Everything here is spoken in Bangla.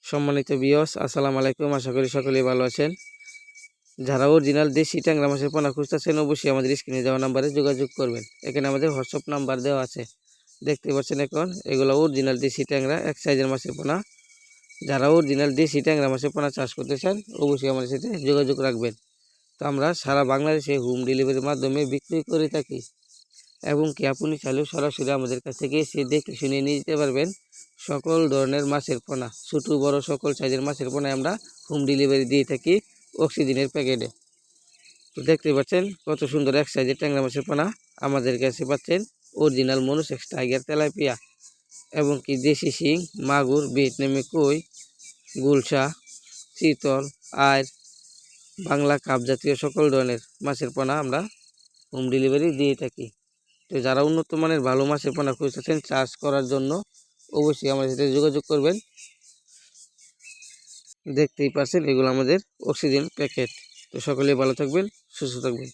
সম্মানিত ভিউয়ার্স, আসসালামু আলাইকুম। আশা করি সকলেই ভালো আছেন। যারা অরিজিনাল দেশি ট্যাংরা মাছের পোনা খুঁজতেছেন অবশ্যই আমাদের স্ক্রিনে দেওয়া নাম্বারে যোগাযোগ করবেন। এখানে আমাদের হোয়াটসঅ্যাপ নাম্বার দেওয়া আছে, দেখতে পাচ্ছেন। এখন এগুলো অরিজিনাল দেশি ট্যাংরা, এক সাইজের মাছের পোনা। যারা অরিজিনাল দেশি ট্যাংরা মাছের পোনা চাষ করতে চান অবশ্যই আমাদের সাথে যোগাযোগ রাখবেন। তো আমরা সারা বাংলাদেশে হোম ডেলিভারির মাধ্যমে বিক্রি করে থাকি, এবং কি আপনি চাইলেও সরাসরি আমাদের কাছ থেকে এসে দেখে শুনে নিয়ে যেতে পারবেন। সকল ধরনের মাছের পোনা, ছোটো বড় সকল সাইজের মাছের পোনা আমরা হোম ডেলিভারি দিয়ে থাকি অক্সিজেনের প্যাকেটে। তো দেখতে পাচ্ছেন কত সুন্দর এক সাইজের ট্যাংরা মাছের পোনা আমাদের কাছে পাচ্ছেন। অরিজিনাল মনোসেক্স টাইগার, তেলাপিয়া, এবং কি দেশি শিং, মাগুর, ভিয়েতনামি কই, গুলশা, চিতল, আইর, বাংলা কাপ জাতীয় সকল ধরনের মাছের পোনা আমরা হোম ডেলিভারি দিয়ে থাকি। তো যারা উন্নত মানের ভালো মাছের পোনা খুঁজতেছেন চাষ করার জন্য অবশ্যই আমাদের সাথে যোগাযোগ করবেন। দেখতেই পাচ্ছেন এগুলো আমাদের অক্সিজেন প্যাকেট। তো সকলেই ভালো থাকবেন, সুস্থ থাকবেন।